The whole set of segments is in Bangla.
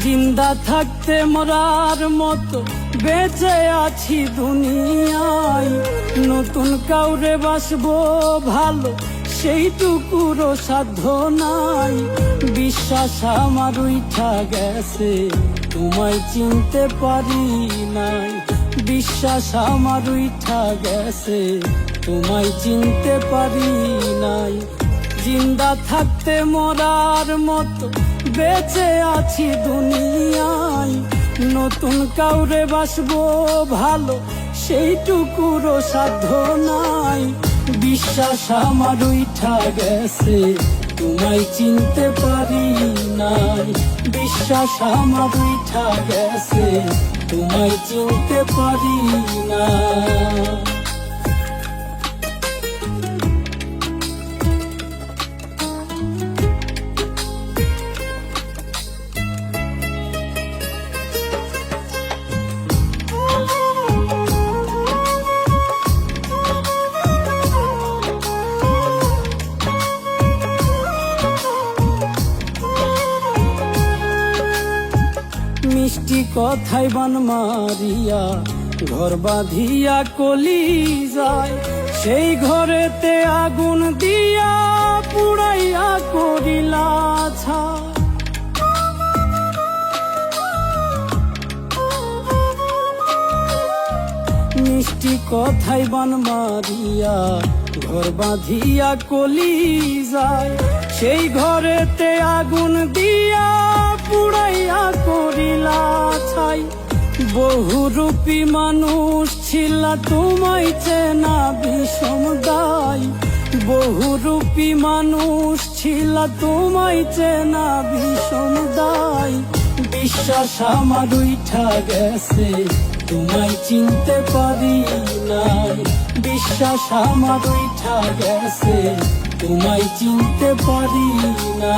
জিন্দা থাকতে মরার মতো বেঁচে আছি দুনিয়ায়, নতুন কাউরে বাসবো ভালো সেইটুকুরও সাধ্য নাই। বিশ্বাস আমার উইঠা গেছে, তোমায় চিনতে পারি নাই। বিশ্বাস আমার উইঠা গেছে, তোমায় চিনতে পারি নাই। জিন্দা থাকতে মরার মতো বেঁচে আছি দুনিয়ায়, নতুন কাউরে বাসবো ভালো সেইটুকুরও সাধ্য নাই। বিশ্বাস আমার উইঠা গেছে, তোমায় চিনতে পারি নাই। বিশ্বাস আমার উইঠা গেছে, তোমায় চিনতে পারি না। মিষ্টি কথায় বান মারিয়া ঘর বাঁধিয়া কলি যায়, সেই ঘরেতে আগুন দিয়া পুড়াইয়া করিলা ছাই। মিষ্টি কথায় বান মারিয়া ঘর বাঁধিয়া কলি যায়, সেই ঘরেতে আগুন দিয়া পুড়াইয়া করিলা ছাই। বহুরূপী মানুষ ছিলা তোমায় চেনা বিষম দায়। বহুরূপী মানুষ ছিলা তোমায় চেনা বিষম দায়। বিশ্বাস আমার উইঠা গেছে, তোমায় চিনতে পারি নাই। বিশ্বাস আমার উইঠা গেছে, তোমায় চিনতে পারি না।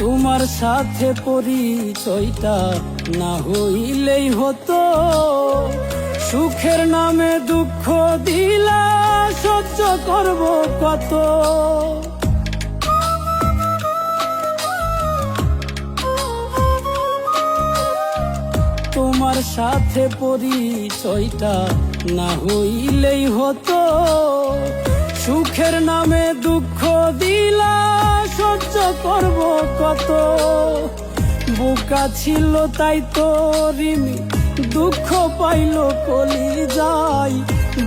তোমার সাথে পরিচয়টা না হইলেই হতো, সুখের নামে দুঃখ দিলা সহ্য করব কত। তোমার সাথে পরিচয়টা না হইলেই হতো, সুখের নামে দুঃখ দিলা সহ্য করব কত। বোকা ছিল তাই তো রিমি দুঃখ পাইল কলি যায়।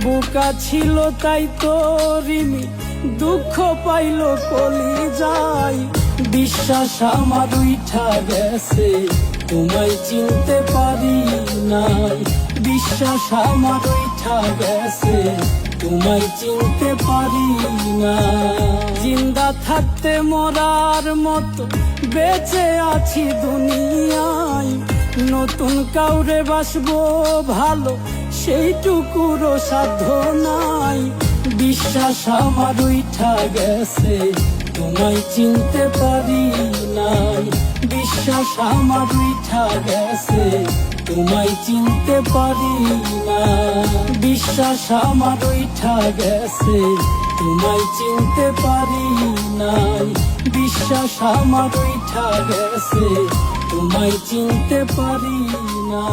বোকা ছিল তাই তো রিমি দুঃখ পাইল কলি যায়। বিশ্বাস আমার উইঠা গেছে, তোমায় চিনতে পারি নাই। বিশ্বাস আমার উইঠা গেছে, তোমায় চিনতে পারি না। জিন্দা থাকতে মরার মতো বেঁচে আছি দুনিয়ায়, নতুন কাউরে বাসবো ভালো সেইটুকুরও সাধ্য নাই। বিশ্বাস আমার উইঠা গেছে, তোমায় চিনতে পারি নাই। বিশ্বাস আমার উইঠা গেছে, তোমায় চিনতে পারি না। বিশ্বাস আমার উইঠা গেছে, তোমায় চিনতে পারি নাই। বিশ্বাস আমার উইঠা গেছে, তোমায় চিনতে পারি না।